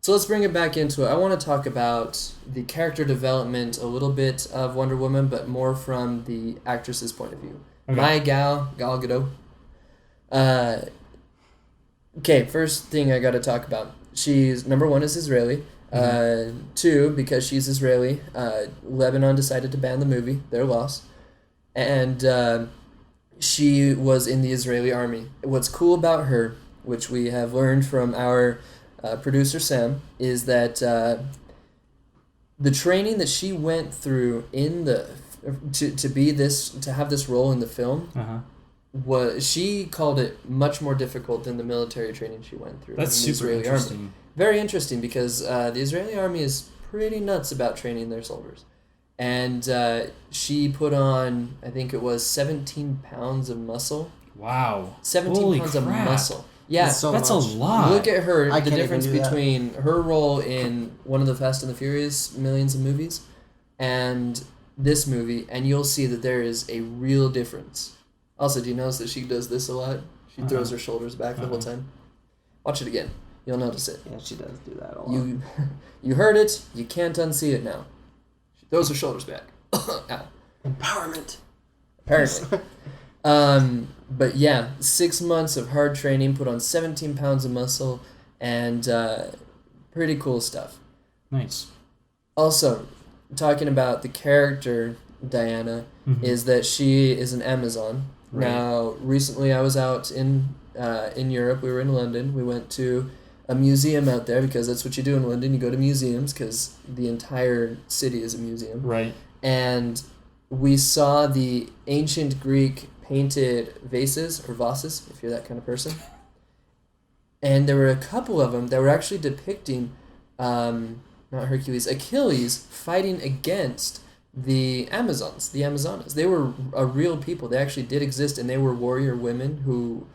So let's bring it back into it. I want to talk about the character development a little bit of Wonder Woman, but more from the actress's point of view. Okay. My Gal Gadot. Okay, first thing I got to talk about. She's number one is Israeli. Two, because she's Israeli, Lebanon decided to ban the movie. Their loss. And she was in the Israeli army. What's cool about her, which we have learned from our producer Sam, is that the training that she went through in the to have this role in the film was, she called it much more difficult than the military training she went through. That's in the super Israeli interesting. Army. Very interesting because the Israeli army is pretty nuts about training their soldiers. And she put on, I think it was 17 pounds of muscle. Wow. 17 Holy pounds crap. of muscle. Yeah, That's a lot. look at her, I the can't difference even do that. between her role in one of the Fast and the Furious millions of movies and this movie, and you'll see that there is a real difference. Also, do you notice that she does this a lot? She throws her shoulders back the whole time. Watch it again. You'll notice it. Yeah, she does do that a lot. You heard it. You can't unsee it now. She throws her shoulders back. Ow. Empowerment. Apparently. But yeah, 6 months of hard training, put on 17 pounds of muscle, and pretty cool stuff. Nice. Also, talking about the character Diana, is that she is an Amazon. Right. Now, recently I was out in Europe. We were in London. We went to a museum out there because that's what you do in London. You go to museums because the entire city is a museum. Right. And we saw the ancient Greek painted vases, or vases, if you're that kind of person. And there were a couple of them that were actually depicting, not Hercules, Achilles fighting against the Amazons, the Amazonas. They were a real people. They actually did exist, and they were warrior women who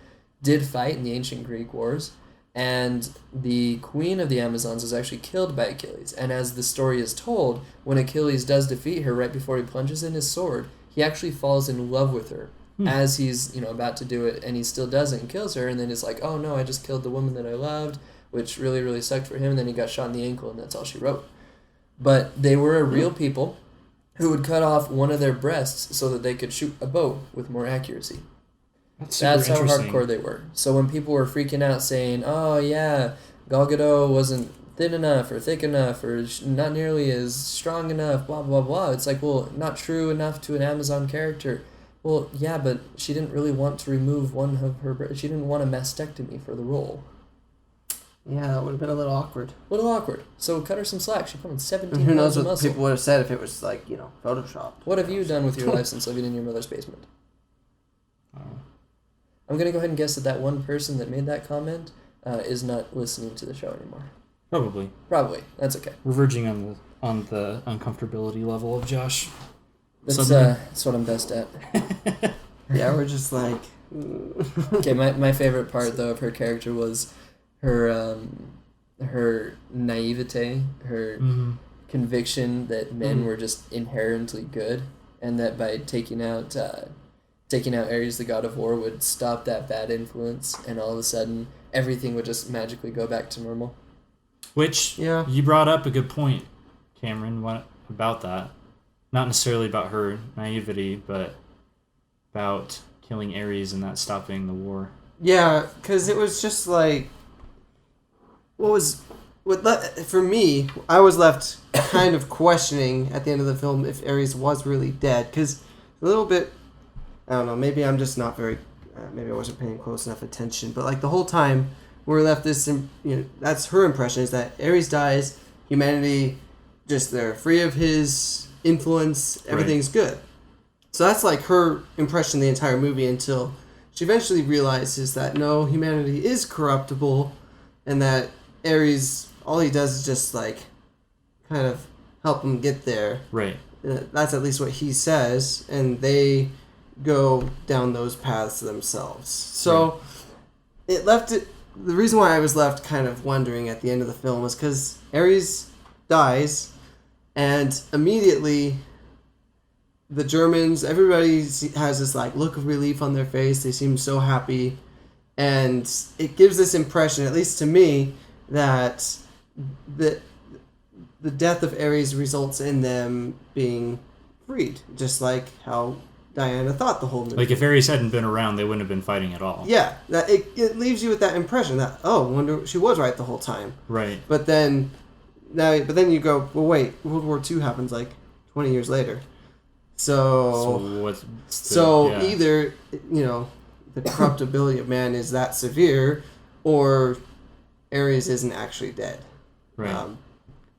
did fight in the ancient Greek wars. And the queen of the Amazons was actually killed by Achilles. And as the story is told, when Achilles does defeat her right before he plunges in his sword, he actually falls in love with her as he's about to do it, and he still doesn't and kills her. And then it's like, oh no, I just killed the woman that I loved, which really, really sucked for him. And then he got shot in the ankle, and that's all she wrote. But they were a real people who would cut off one of their breasts so that they could shoot a bow with more accuracy. That's That's how interesting. hardcore they were. So when people were freaking out saying, oh yeah, Gal Gadot wasn't thin enough or thick enough or not nearly as strong enough, blah, blah, blah. It's like, well, not true enough to an Amazon character. Well, yeah, but she didn't really want to remove one of her breasts. She didn't want a mastectomy for the role. Yeah, that would have been a little awkward. A little awkward. So cut her some slack. She put on 17 Who pounds knows of what muscle. people would have said if it was like, photoshopped. What have you done with your life since living in your mother's basement? I'm going to go ahead and guess that one person that made that comment is not listening to the show anymore. Probably. Probably. That's okay. We're verging on the uncomfortability level of Josh. That's what I'm best at. Yeah, we're just like... Okay, my favorite part, though, of her character was her naivete, her conviction that men were just inherently good, and that by taking out Ares, the god of war, would stop that bad influence, and all of a sudden everything would just magically go back to normal. Which, Yeah. you brought up a good point, Cameron, what about that? Not necessarily about her naivety, but about killing Ares and that stopping the war. Yeah, because it was just like... For me, I was left kind of questioning at the end of the film if Ares was really dead, because a little bit... I don't know, maybe I'm just not very... maybe I wasn't paying close enough attention, but like the whole time we're left that's her impression, is that Ares dies, humanity, just they're free of his influence, everything's good. So that's like her impression the entire movie until she eventually realizes that no, humanity is corruptible, and that Ares, all he does is just like kind of help him get there. Right. That's at least what he says, and they go down those paths themselves. So the reason why I was left kind of wondering at the end of the film was because Ares dies, and immediately the Germans, everybody has this like look of relief on their face. They seem so happy, and it gives this impression, at least to me, that the death of Ares results in them being freed, just like how Diana thought the whole movie. Like if Ares hadn't been around, they wouldn't have been fighting at all. Yeah, that it leaves you with that impression that, oh, wonder she was right the whole time. Right. But then you go, well, wait, World War II happens like 20 years later. So either, the corruptibility of man is that severe, or Ares isn't actually dead. Right.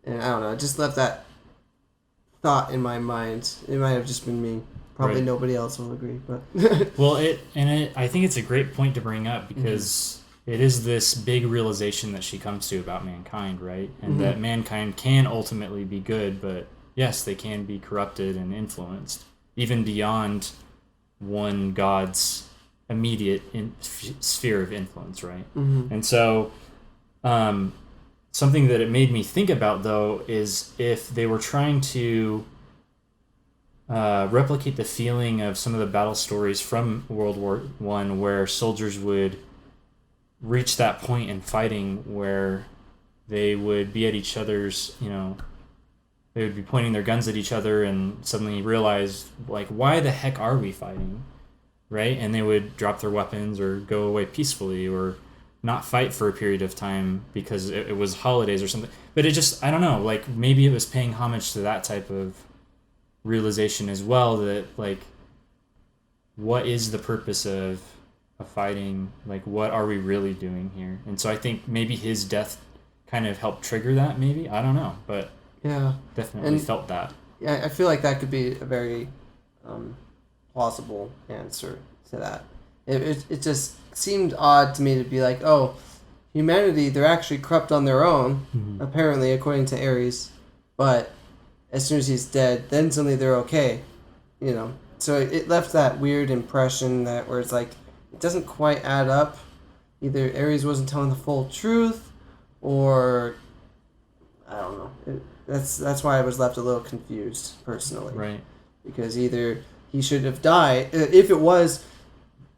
And I don't know, it just left that thought in my mind. It might have just been me. Probably Right. nobody else will agree, but Well, I think it's a great point to bring up because it is this big realization that she comes to about mankind, right? And that mankind can ultimately be good, but yes, they can be corrupted and influenced, even beyond one god's immediate sphere of influence, right? And so, something that it made me think about, though, is if they were trying to replicate the feeling of some of the battle stories from World War I, where soldiers would reach that point in fighting where they would be at each other's, they would be pointing their guns at each other and suddenly realize, like, why the heck are we fighting, right? And they would drop their weapons or go away peacefully or not fight for a period of time because it was holidays or something. But it just, I don't know, like, maybe it was paying homage to that type of realization as well, that, like, what is the purpose of fighting? Like, what are we really doing here? And so I think maybe his death kind of helped trigger that, maybe. I don't know, but yeah, definitely felt that. Yeah, I feel like that could be a very plausible answer to that. It just seemed odd to me to be like, oh, humanity, they're actually corrupt on their own, apparently, according to Ares, but as soon as he's dead, then suddenly they're okay, So it left that weird impression that where it's like, it doesn't quite add up. Either Ares wasn't telling the full truth, or I don't know. That's why I was left a little confused, personally. Right. Because either he should have died, if it was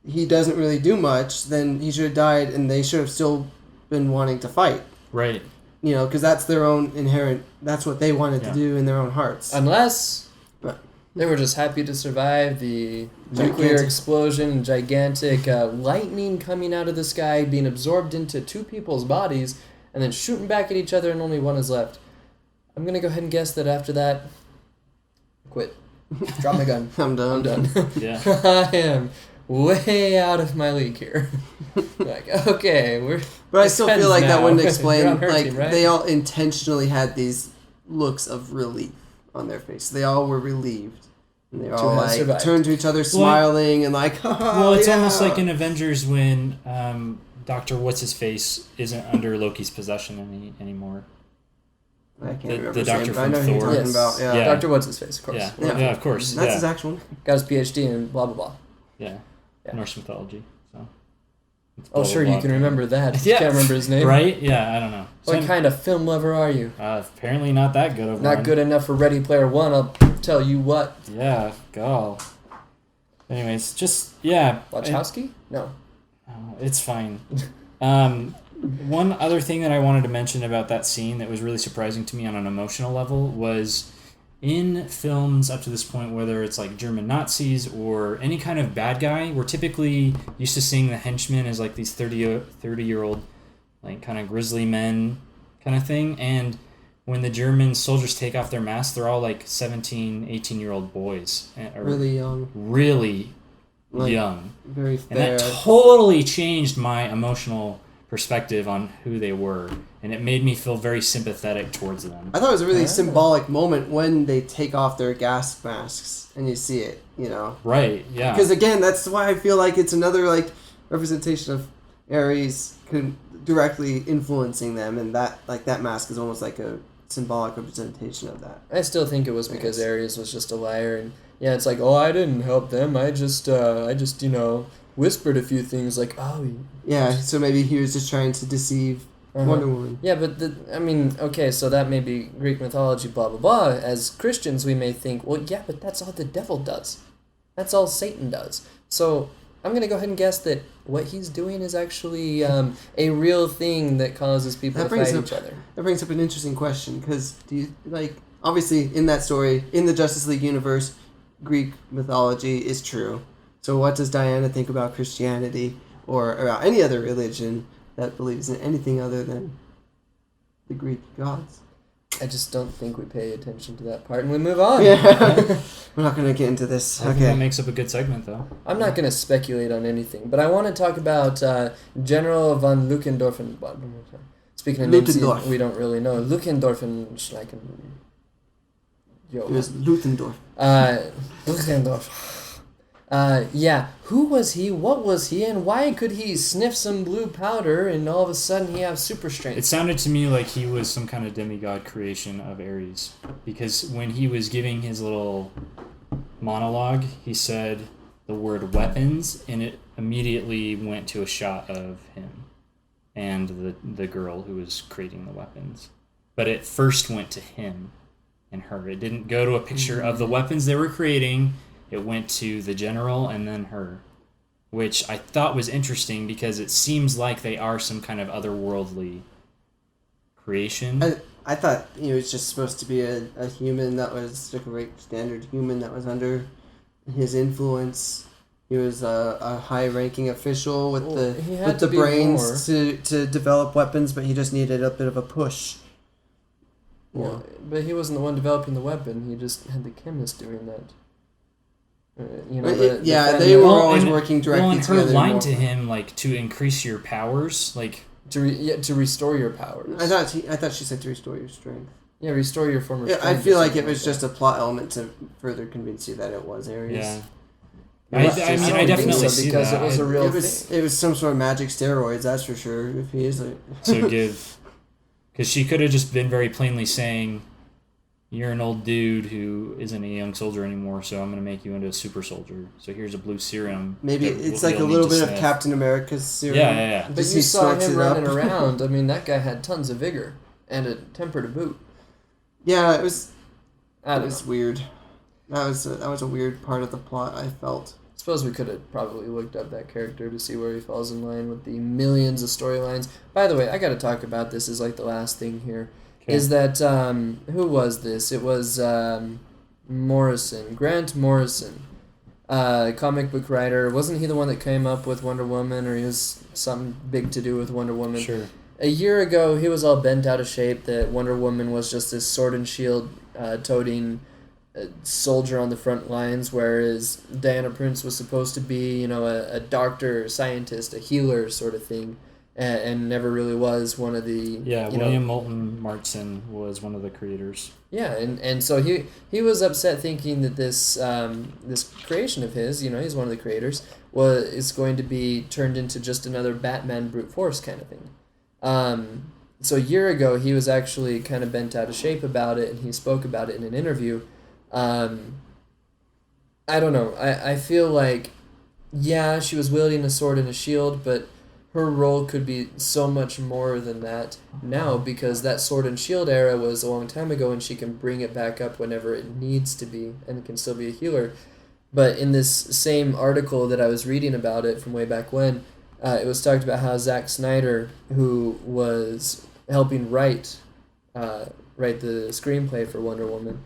he doesn't really do much, then he should have died and they should have still been wanting to fight. Right. Because that's their own inherent, that's what they wanted to do in their own hearts. Unless But they were just happy to survive the nuclear explosion, gigantic lightning coming out of the sky, being absorbed into two people's bodies, and then shooting back at each other, and only one is left. I'm going to go ahead and guess that after that, quit. Drop my gun. I'm done. I'm done. Yeah. I am way out of my league here. Like, okay, But I still feel like that wouldn't You're explain, on her like, team, right? they all intentionally had these looks of relief on their face. They all were relieved. And they all, have like, survived. turned to each other smiling and like, Well, it's yeah. almost like in Avengers when Dr. What's-His-Face isn't under Loki's possession anymore. I can't the remember his doctor name, but I from know who you're Thor. talking Yes. about. Yeah. Yeah. Dr. What's-His-Face, of course. Yeah. Yeah. Yeah, of course. That's yeah. his actual name. Got his PhD in blah, blah, blah. Yeah. Yeah. Norse mythology. So. It's Oh, blah, sure, blah, you can blah. remember that. Yeah. You can't remember his name. Right? Yeah, I don't know. What kind of film lover are you? Apparently not that good of Not one. good enough for Ready Player One, I'll tell you what. Yeah, God. Anyways, just, yeah. Wachowski? No. It's fine. One other thing that I wanted to mention about that scene that was really surprising to me on an emotional level was in films up to this point, whether it's like German Nazis or any kind of bad guy, we're typically used to seeing the henchmen as like these 30-year-old, like kind of grizzly men kind of thing. And when the German soldiers take off their masks, they're all like 17, 18-year-old boys. Really young. Really Like, young. Very And fair. that totally changed my emotional perspective on who they were. And it made me feel very sympathetic towards them. I thought it was a really Ah. symbolic moment when they take off their gas masks and you see it, Right, yeah. Because again, that's why I feel like it's another like representation of Ares directly influencing them, and that mask is almost like a symbolic representation of that. I still think it was because Yes. Ares was just a liar, and yeah, it's like, oh, I didn't help them. I just whispered a few things like, oh. Yeah, so maybe he was just trying to deceive Wonder Woman. Yeah, but okay, so that may be Greek mythology, blah, blah, blah. As Christians, we may think, well, yeah, but that's all the devil does. That's all Satan does. So I'm gonna go ahead and guess that what he's doing is actually a real thing that causes people That to brings fight up- each other. That brings up an interesting question, because do you, like, obviously in that story, in the Justice League universe, Greek mythology is true. So what does Diana think about Christianity or about any other religion that believes in anything other than the Greek gods? I just don't think we pay attention to that part, and we move on. Yeah. We're not going to get into this. I think that Okay. makes up a good segment, though. I'm not going to speculate on anything, but I want to talk about General von Luchendorfen. Speaking of names Ludendorff. we don't really know. Luchendorfen, Schleichen. Yo. It was Ludendorff. Luchendorff. Yeah, who was he? What was he? And why could he sniff some blue powder and all of a sudden he have super strength? It sounded to me like he was some kind of demigod creation of Ares, because when he was giving his little monologue, he said the word weapons, and it immediately went to a shot of him and the girl who was creating the weapons. But it first went to him and her. It didn't go to a picture of the weapons they were creating. It went to the general and then her, which I thought was interesting because it seems like they are some kind of otherworldly creation. I thought he was just supposed to be a human that was a great standard human that was under his influence. He was a high-ranking official with He had with to the be brains to develop weapons, but he just needed a bit of a push. Well, but he wasn't the one developing the weapon. He just had the chemist doing that. They were always working directly Well, and her together. line to him, like, to increase your powers, like... to restore your powers. I thought she said to restore your strength. Yeah, restore your former Yeah, strength. I feel or like it something was that. just a plot element to further convince you that it was Ares. Yeah. I don't I think definitely so, see because that. it was a real it was thing. it was some sort of magic steroids, that's for sure. If he is like To give... Because she could have just been very plainly saying, you're an old dude who isn't a young soldier anymore, so I'm going to make you into a super soldier. So here's a blue serum. maybe that it's you'll like a need little to bit of sniff. Captain America's serum. Yeah. But Just you he saw snorts him it running up. around. I mean, that guy had tons of vigor and a temper to boot. Yeah, it was I don't was know. weird. That was a weird part of the plot, I felt. Suppose we could have probably looked up that character to see where he falls in line with the millions of storylines. By the way, I got to talk about this as like the last thing here. Okay. Is that who was this? It was Morrison, Grant Morrison, comic book writer. Wasn't he the one that came up with Wonder Woman, or he was something big to do with Wonder Woman? Sure. A year ago, he was all bent out of shape that Wonder Woman was just this sword and shield toting soldier on the front lines, whereas Diana Prince was supposed to be, a doctor, scientist, a healer sort of thing, and never really was one of the... Yeah, William Moulton Marston was one of the creators. Yeah, and so he was upset thinking that this creation of his, he's one of the creators, is going to be turned into just another Batman brute force kind of thing. So a year ago, he was actually kind of bent out of shape about it, and he spoke about it in an interview. I don't know. I feel like, yeah, she was wielding a sword and a shield, but her role could be so much more than that now, because that sword and shield era was a long time ago, and she can bring it back up whenever it needs to be and can still be a healer. But in this same article that I was reading about it from way back when, it was talked about how Zack Snyder, who was helping write the screenplay for Wonder Woman,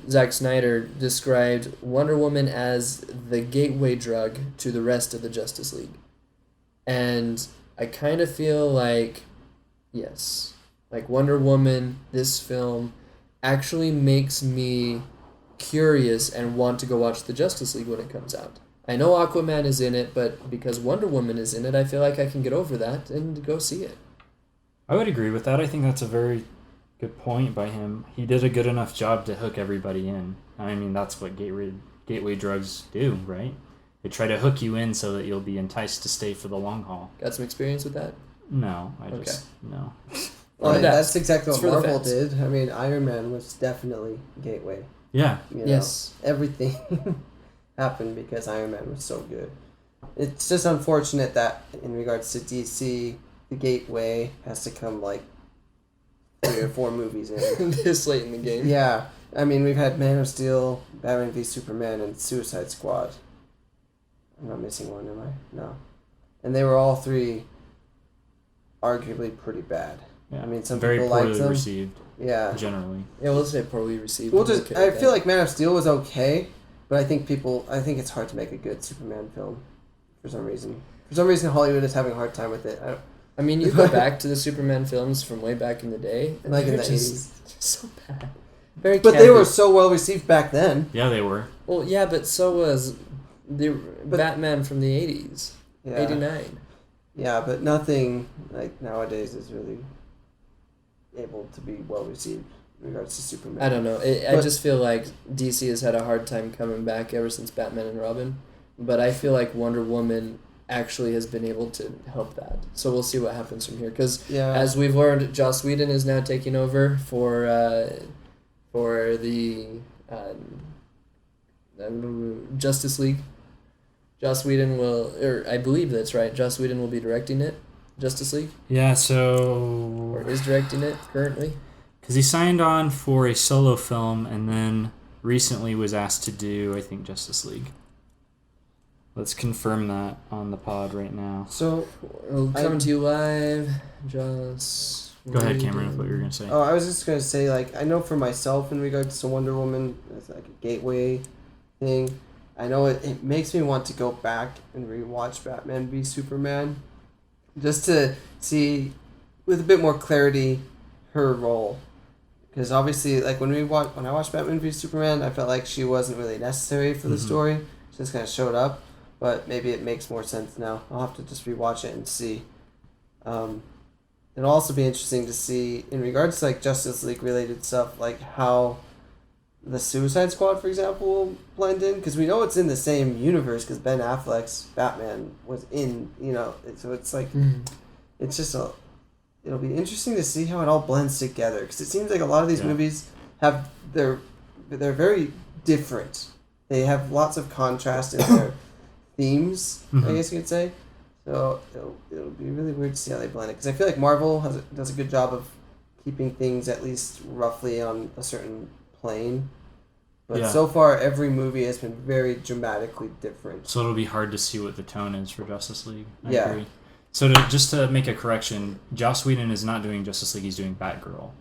Zack Snyder described Wonder Woman as the gateway drug to the rest of the Justice League. And I kind of feel like, yes, like Wonder Woman, this film, actually makes me curious and want to go watch the Justice League when it comes out. I know Aquaman is in it, but because Wonder Woman is in it, I feel like I can get over that and go see it. I would agree with that. I think that's a very good point by him. He did a good enough job to hook everybody in. I mean, that's what gateway drugs do, right? They try to hook you in so that you'll be enticed to stay for the long haul. Got some experience with that? No, Okay. No. Well, That's exactly it's what for the Marvel fans. did. I mean, Iron Man was definitely gateway. Yeah. Yes. Everything happened because Iron Man was so good. It's just unfortunate that in regards to DC, the gateway has to come like 3 or 4 movies in. This late in the game. Yeah, I mean, we've had Man of Steel, Batman v Superman, and Suicide Squad. I'm not missing one, am I? No. And they were all three arguably pretty bad. Yeah. I mean, some very people liked poorly them. received Yeah. generally. Yeah, we'll say poorly received. Well, I'm just okay I with feel that. like Man of Steel was okay, but I think it's hard to make a good Superman film for some reason. For some reason, Hollywood is having a hard time with it. I mean, you go back to the Superman films from way back in the day, and Like in they're the just so bad. Very But they campy. were so well received back then. Yeah, they were. Well, yeah, but so was the But- Batman from the 80s, Yeah. 89. Yeah, but nothing like nowadays is really able to be well received in regards to Superman. I don't know. I But- just feel like DC has had a hard time coming back ever since Batman and Robin. But I feel like Wonder Woman actually has been able to help that. So we'll see what happens from here. Because Yeah. as we've learned, Joss Whedon is now taking over for the Justice League. Joss Whedon will, or I believe that's right. Joss Whedon will be directing it, Justice League, Yeah, or so is directing it currently. because he signed on for a solo film and then recently was asked to do, I think, Justice League. Let's confirm that on the pod right now. So, Coming to you live, Joss. Go ahead, Cameron, Whedon. with what you were gonna say. oh, I was just gonna say, like, I know for myself in regards to Wonder Woman, it's like a gateway thing. I know it makes me want to go back and rewatch Batman v Superman, just to see with a bit more clarity her role. Because obviously, like when I watched Batman v Superman, I felt like she wasn't really necessary for the Mhm. story. She just kind of showed up, but maybe it makes more sense now. I'll have to just rewatch it and see. It'll also be interesting to see in regards to like Justice League related stuff, like how the Suicide Squad, for example, will blend in, because we know it's in the same universe because Ben Affleck's Batman was in, so it's like Mhm. it's just it'll be interesting to see how it all blends together, because it seems like a lot of these Yeah. movies have they're very different. They have lots of contrast in their themes, I Mhm. guess you could say. So it'll be really weird to see how they blend it, because I feel like Marvel does a good job of keeping things at least roughly on a certain plane. But Yeah. so far, every movie has been very dramatically different. So it'll be hard to see what the tone is for Justice League. I Yeah. agree. So just to make a correction, Joss Whedon is not doing Justice League, he's doing Batgirl.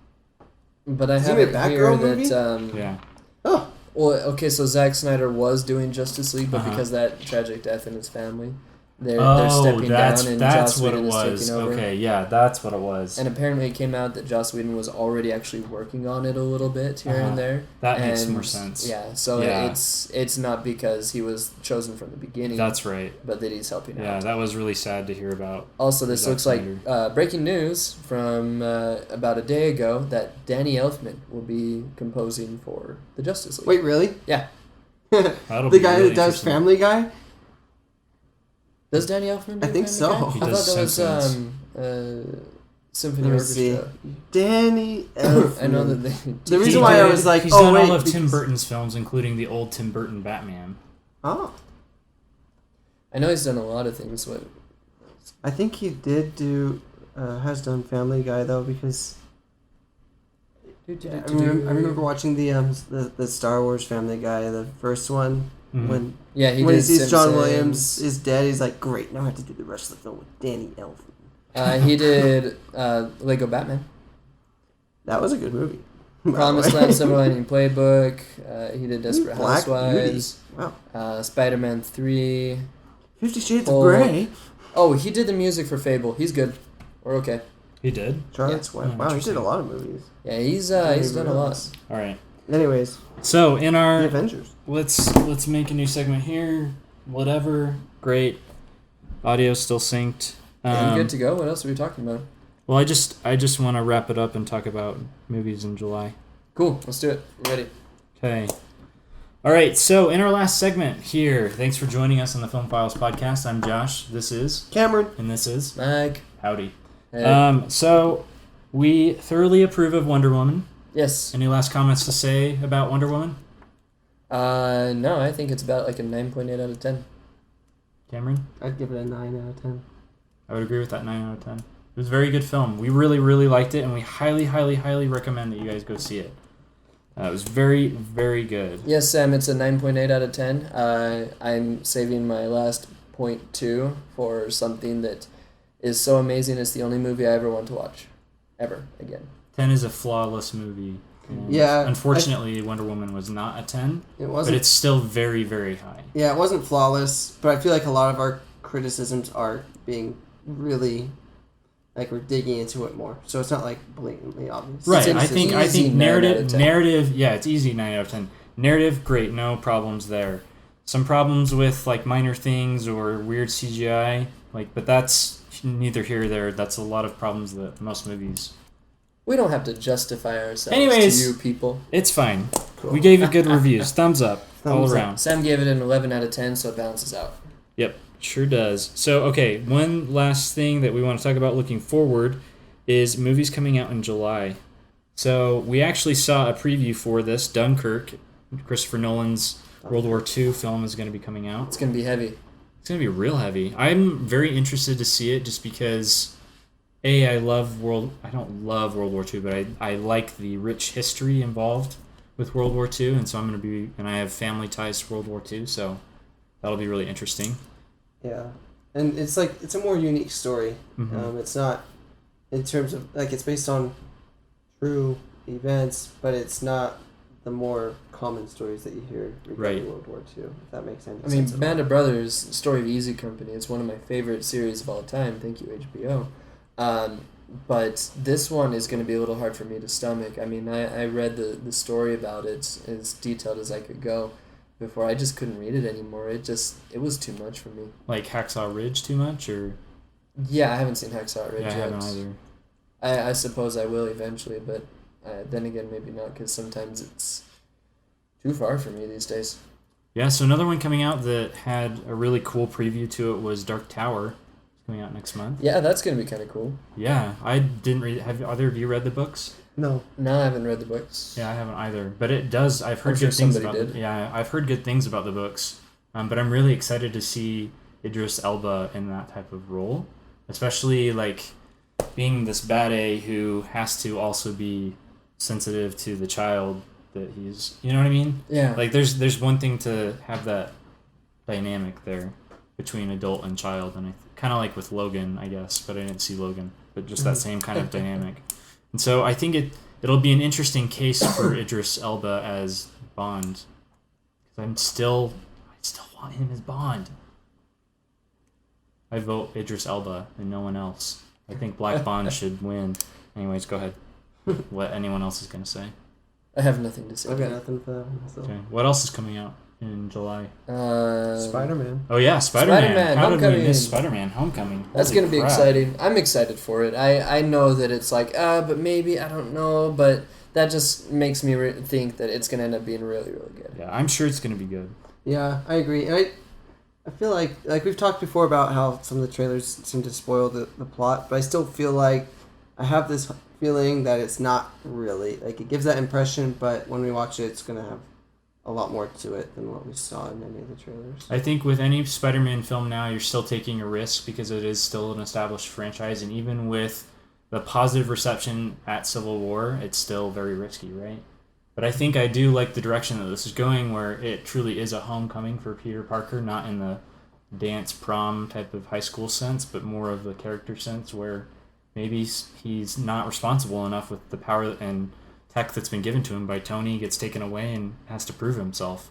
But I Is he have in it a here Batgirl movie? that Yeah. Oh, well, okay, so Zack Snyder was doing Justice League, but Uh-huh. because of that tragic death in his family, they're Oh, stepping that's down and that's Joss what it Whedon is was. taking over. Okay, yeah, that's what it was. And apparently it came out that Joss Whedon was already actually working on it a little bit here Uh-huh. and there. That makes And more sense. Yeah, so Yeah. it's not because he was chosen from the beginning, That's right. but that he's helping Yeah, out. that was really sad to hear about. Also, this Zack looks like Snyder. breaking news from about a day ago that Danny Elfman will be composing for the Justice League. wait, really? Yeah. That'll The be guy really that does interesting. Family Guy? Does Danny Elfman do I think Family so. Guy? He I does thought that was Simpsons. Symphony Let me Orchestra. see. Danny Elfman. I know that they. The reason He why I did- was like, he's oh, done wait, all of Tim because- Burton's films, including the old Tim Burton Batman. Oh, I know he's done a lot of things. What? I think he did do, has done Family Guy though, because I remember watching the Star Wars Family Guy, the first one, Mhm. when Yeah, he when he did sees John Simpsons. Williams is dead, he's like, great, now I have to do the rest of the film with Danny Elfman. He did Lego Batman, That was a good movie. by the Promised way. Land, Silver Lining Playbook. He did Desperate Black Housewives. Wow. Spider-Man 3. 50 Shades Oh. of Grey. Oh, he did the music for Fable. He's good. We're okay. He did. Charlotte's Web. Oh, Wow, he did interesting. a lot of movies. Yeah, he's Didn't done even a lot. realize. All right. Anyways, So in the our Avengers. let's make a new segment here. Whatever. Great. Audio's still synced. And good to go. What else are we talking about? Well, I just want to wrap it up and talk about movies in July. Cool. Let's do it. I'm ready. Okay. All right. So in our last segment here, thanks for joining us on the Film Files podcast. I'm Josh. This is Cameron. and this is Mag. Howdy. Hey. So we thoroughly approve of Wonder Woman. Yes. Any last comments to say about Wonder Woman, No, I think it's about like a 9.8 out of 10. Cameron? I'd give it a 9 out of 10. I would agree with that 9 out of 10. It was a very good film. We really, really liked it, and we highly, highly, highly recommend that you guys go see it. It was very, very good. Yes, Sam, it's a 9.8 out of 10. I'm saving my last point 2 for something that is so amazing. It's the only movie I ever want to watch. Ever. Again. 10 is a flawless movie. And Yeah, unfortunately, Wonder Woman was not a 10, It but wasn't. it's still very, very high. Yeah, it wasn't flawless, but I feel like a lot of our criticisms are being really, like, we're digging into it more. So it's not like blatantly obvious. Right. It's I think easy 9 out of 10. narrative. Yeah, it's easy 9 out of 10. Narrative, great, no problems there. Some problems with like minor things or weird CGI, but that's neither here nor there. That's a lot of problems that most movies. We don't have to justify ourselves Anyways. to you people. It's fine. Cool. We gave it good reviews. Thumbs up all Thumbs up. around. Sam gave it an 11 out of 10, so it balances out. Yep, sure does. So, okay, one last thing that we want to talk about looking forward is movies coming out in July. So, we actually saw a preview for this. Dunkirk, Christopher Nolan's World War II film, is going to be coming out. It's going to be heavy. It's going to be real heavy. I'm very interested to see it just because, I don't love World War II, but I like the rich history involved with World War II, and so and I have family ties to World War II, so that'll be really interesting. Yeah. And it's a more unique story. Mhm. It's not, in terms of, it's based on true events, but it's not the more common stories that you hear regarding Right. World War II, if that makes any I mean, sense. Band of Brothers, Story of Easy Company, it's one of my favorite series of all time. Thank you, HBO. But this one is going to be a little hard for me to stomach. I mean, I read the story about it as detailed as I could go before. I just couldn't read it anymore. It was too much for me. Like Hacksaw Ridge too much, or Yeah, I haven't seen Hacksaw Ridge yeah, I yet. haven't either. I suppose I will eventually, but then again, maybe not, because sometimes it's too far for me these days. Yeah, so another one coming out that had a really cool preview to it was Dark Tower. It's coming out next month. Yeah, that's going to be kind of cool. Yeah, I didn't read. Have either of you read the books? No. No, I haven't read the books. Yeah, I haven't either. But it does. I've heard I'm sure good things somebody about. did. Yeah, I've heard good things about the books. But I'm really excited to see Idris Elba in that type of role, especially being this bad A who has to also be sensitive to the child that he's. You know what I mean? Yeah. There's one thing to have that dynamic there between adult and child, and I kind of like with Logan, I guess, but I didn't see Logan, but just that same kind of dynamic. And so I think it'll be an interesting case for Idris Elba as Bond, because I still want him as Bond. I vote Idris Elba and no one else. I think Black Bond should win. Anyways, go ahead. What anyone else is gonna say? I have nothing to say. I've got nothing for that one. So. Okay. What else is coming out in July? Spider-Man. Oh yeah, Spider-Man. Spider-Man, How did we Homecoming. miss Spider-Man Homecoming? That's Holy going to be crap. exciting. I'm excited for it. I know that it's but maybe, I don't know, but that just makes me think that it's going to end up being really, really good. Yeah, I'm sure it's gonna be good. Yeah, I agree. And I feel like we've talked before about how some of the trailers seem to spoil the plot, but I still feel like I have this feeling that it's not really. It gives that impression, but when we watch it, it's going to have a lot more to it than what we saw in any of the trailers. I think with any Spider-Man film now, you're still taking a risk because it is still an established franchise, and even with the positive reception at Civil War, it's still very risky, right? But I think I do like the direction that this is going, where it truly is a homecoming for Peter Parker, not in the dance prom type of high school sense, but more of the character sense where maybe he's not responsible enough with the power and tech that's been given to him by Tony, gets taken away and has to prove himself.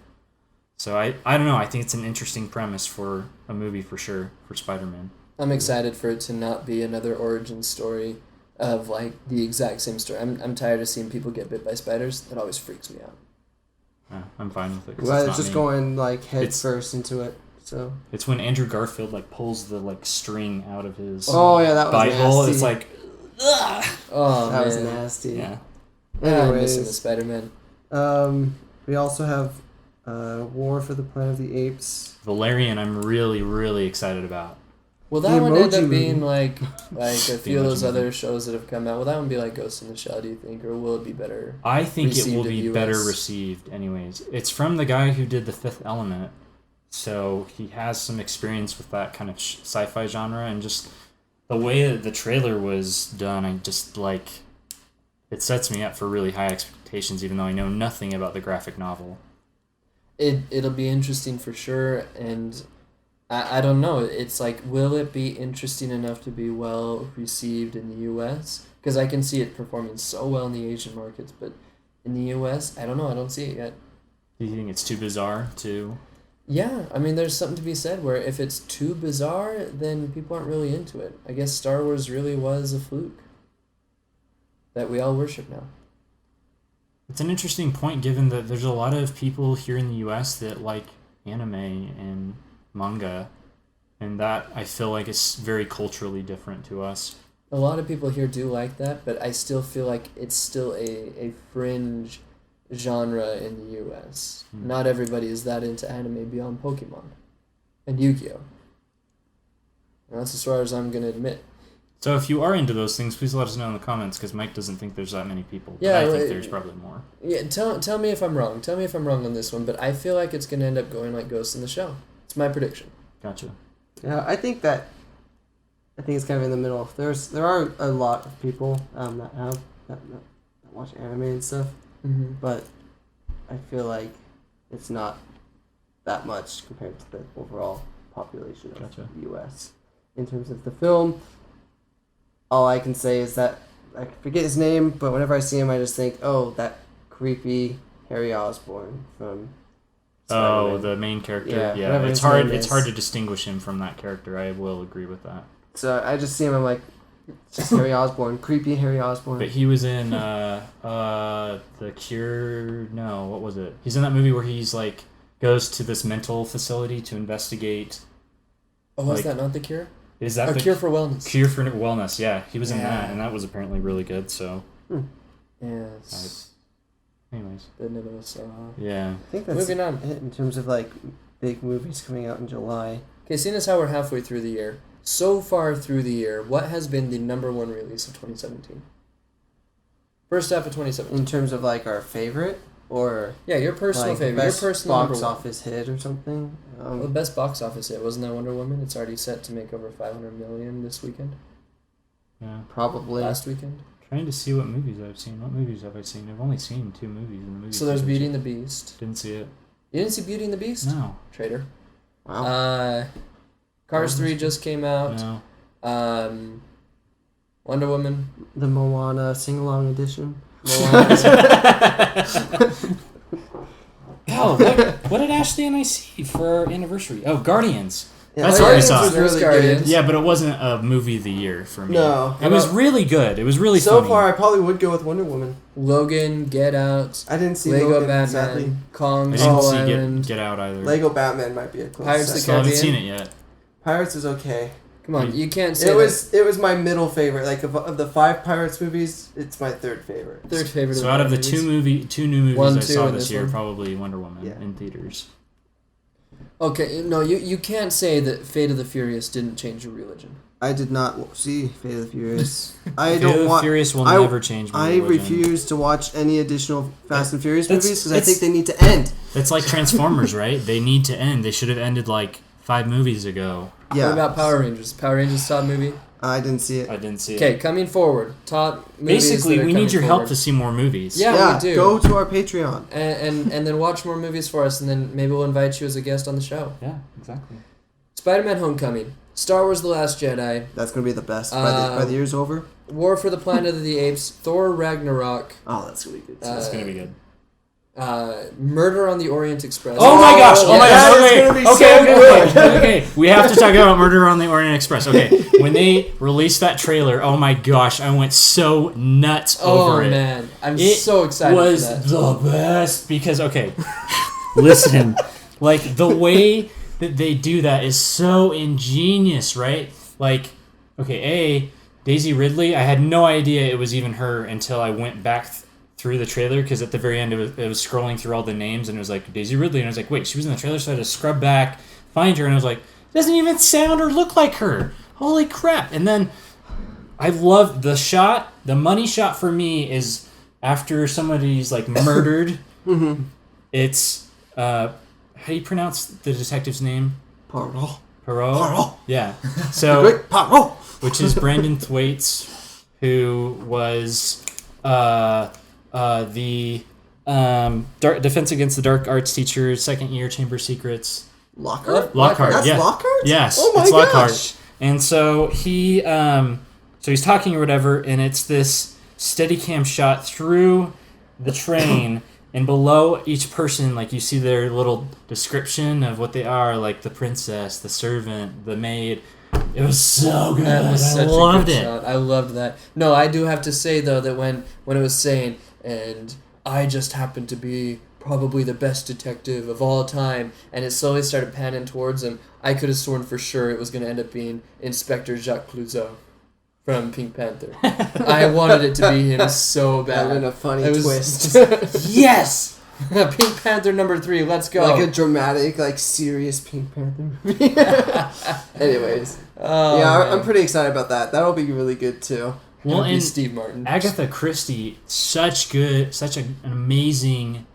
So I don't know, I think it's an interesting premise for a movie for sure, for Spider-Man. I'm excited for it to not be another origin story of the exact same story. I'm tired of seeing people get bit by spiders. That always freaks me out. Yeah, I'm fine with it. 'Cause Well, it's it's not just me. going head It's- first into it. So. It's when Andrew Garfield pulls the string out of his Oh yeah, that was bite hole. nasty. It's like, ugh! Oh, that was man. nasty. Yeah. I'm missing the Anyways, Spider-Man. we also have War for the Planet of the Apes. Valerian, I'm really, really excited about. Will The that one end Emoji up being Movie. like a few of those Emoji other Movie. shows that have come out? Will that one be like Ghost in the Shell, do you think? Or will it be better? I think it will Received in be the better US. received anyways. It's from the guy who did The Fifth Element, so he has some experience with that kind of sci-fi genre, and just the way that the trailer was done, I just it sets me up for really high expectations, even though I know nothing about the graphic novel. It'll be interesting for sure, and I don't know. It's like, will it be interesting enough to be well received in the U.S.? Because I can see it performing so well in the Asian markets, but in the U.S., I don't know. I don't see it yet. Do you think it's too bizarre to... Yeah, I mean, there's something to be said where if it's too bizarre, then people aren't really into it. I guess Star Wars really was a fluke that we all worship now. It's an interesting point, given that there's a lot of people here in the U.S. that like anime and manga, and that I feel like is very culturally different to us. A lot of people here do like that, but I still feel like it's still a fringe genre in the U.S. Not everybody is that into anime beyond Pokemon and Yu-Gi-Oh! And that's as far as I'm going to admit. So if you are into those things, please let us know in the comments, because Mike doesn't think there's that many people. But Yeah, I well, think there's probably more. Yeah, tell me if I'm wrong. Tell me if I'm wrong on this one, but I feel like it's going to end up going like Ghost in the Shell. It's my prediction. Gotcha. Yeah, I think it's kind of in the middle. There are a lot of people that watch anime and stuff, Mm-hmm. but I feel like it's not that much compared to the overall population of Gotcha. the U.S. In terms of the film, all I can say is that I forget his name, but whenever I see him, I just think, oh, that creepy Harry Osborn from Oh, Spider-Man. the main character. Yeah, Yeah, whatever it's his hard. name It's is. hard to distinguish him from that character. I will agree with that. So I just see him, I'm like, it's just Harry Osborn, creepy Harry Osborn. But he was in The Cure. No, what was it? He's in that movie where he's like goes to this mental facility to investigate. Oh, was Like- that not The Cure? Is that Or the Cure for Wellness. Cure for Wellness? Yeah, he was in Yeah. that, and that was apparently really good. So, Yes. anyways, The never saw. yeah. I think that's Moving on. it in terms of like big movies coming out in July. Okay, seeing as how we're halfway through the year, so far through the year, what has been the number one release of 2017? First half of 2017. In terms of like our favorite or Yeah, your personal like favorite, your best personal number box one. office hit or something. Well, the best box office hit, wasn't that Wonder Woman? It's already set to make over 500 million this weekend. Yeah. Probably. Last weekend. Trying to see what movies I've seen. What movies have I seen? I've only seen 2 movies in the movie. So there's theater. Beauty and the Beast. Didn't see it. You didn't see Beauty and the Beast? No. Traitor. Wow. Cars 3 just came out. No. Wonder Woman. The Moana sing along edition. Oh, what did Ashley and I see for our anniversary? Oh, Guardians. Yeah, That's where I saw was it. really Guardians. good. Yeah, but it wasn't a movie of the year for me. No. It was really good. It was really So funny. far, I probably would go with Wonder Woman. Logan, Get Out, I didn't see Lego Logan, Batman, sadly. Kong, I Skull didn't see Island. Get Out either. Lego Batman might be a close Pirates of the Still haven't Caribbean. seen it yet. Pirates is okay. Come on, you can't say It was my middle favorite. Like of the 5 Pirates movies, it's my third favorite. third favorite. So of out of the movies. two new movies One, I two, saw and this this year, one. probably Wonder Woman Yeah. in theaters. Okay, no, you can't say that Fate of the Furious didn't change your religion. I did not see Fate of the Furious. I Fate don't of the want. Furious will I- never change my I religion. refuse to watch any additional Fast and Furious That's- movies because I it's- think they need to end. It's like Transformers, right? They need to end. They should have ended like 5 movies ago. Yeah. What about Power Rangers? Power Rangers top movie? I didn't see it. I didn't see Okay, it. coming forward. Top movies Basically, that are we coming need your forward. help to see more movies. Yeah, we do. Go to our Patreon. And then watch more movies for us, and then maybe we'll invite you as a guest on the show. Yeah, exactly. Spider-Man: Homecoming, Star Wars: The Last Jedi, That's gonna be the best by the year's over. War for the Planet of the Apes, Thor: Ragnarok, Oh, that's gonna be good. Uh, It's gonna be good. Murder on the Orient Express. Oh my gosh! Oh my that gosh! is Okay, gonna be okay, so okay, good. okay, okay. We have to talk about Murder on the Orient Express. Okay, when they released that trailer, oh my gosh, I went so nuts Oh over it. man, I'm It so excited was for that. the best because listen, like the way that they do that is so ingenious, right? Like, okay, Daisy Ridley, I had no idea it was even her until I went back through the trailer because at the very end it was scrolling through all the names and it was like Daisy Ridley and I was like, wait, she was in the trailer, so I had to scrub back, find her, and I was like, it doesn't even sound or look like her. Holy crap! And then I love the shot. The money shot for me is after somebody's like murdered. Mm-hmm. It's how do you pronounce the detective's name? Poirot. Poirot. Yeah. So Great Poirot. which is Brandon Thwaites, who was the Defense Against the Dark Arts teacher, second year, Chamber of Secrets. Lockhart? Lockhart, That's yeah. Lockhart? Yes, Oh my it's Lockhart. gosh. And so he, so he's talking or whatever, and it's this Steadicam shot through the train, and below each person, like you see their little description of what they are, like the princess, the servant, the maid. It was so good. That was such I loved a good it. shot. I loved that. No, I do have to say though that when it was saying, and I just happened to be probably the best detective of all time, and it slowly started panning towards him, I could have sworn for sure it was going to end up being Inspector Jacques Clouseau from Pink Panther. I wanted it to be him so That would have bad. been a funny It was twist. yes! Pink Panther number 3, let's go. Like a dramatic, like serious Pink Panther movie. Anyways. Oh, yeah, man. I'm pretty excited about that. That'll be really good too. Well, It'll be and Steve Martin. Agatha Christie, such an amazing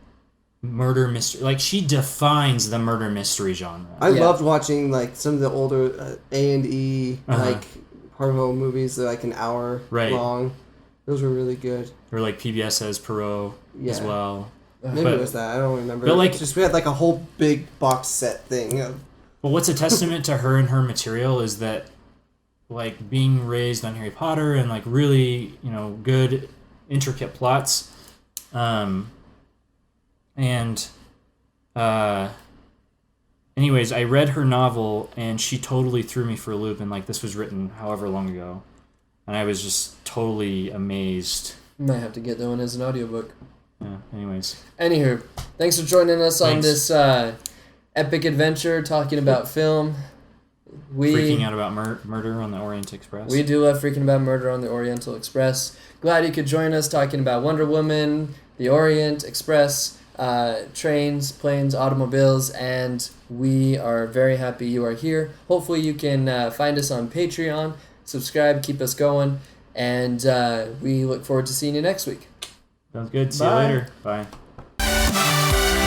murder mystery. Like, she defines the murder mystery genre. I Yeah. loved watching like some of the older A&E Uh-huh. like Poirot movies. They're like an hour Right. long. Those were really good. Or like PBS has Perot as Yeah. well. Maybe But- it was that. I don't remember. but, like- It's just we had like a whole big box set thing of But what's a testament to her and her material is that, like, being raised on Harry Potter and, like, really, good, intricate plots. Anyways, I read her novel, and she totally threw me for a loop, and, like, this was written however long ago. And I was just totally amazed. Might have to get that one as an audiobook. Yeah, anyways. Anywho, thanks for joining us on Thanks. this epic adventure talking about film. Freaking out about murder on the Orient Express. We do love freaking about murder on the Oriental Express. Glad you could join us talking about Wonder Woman, the Orient Express, trains, planes, automobiles, and we are very happy you are here. Hopefully you can find us on Patreon, subscribe, keep us going, and we look forward to seeing you next week. Sounds good. See you Bye. later. Bye.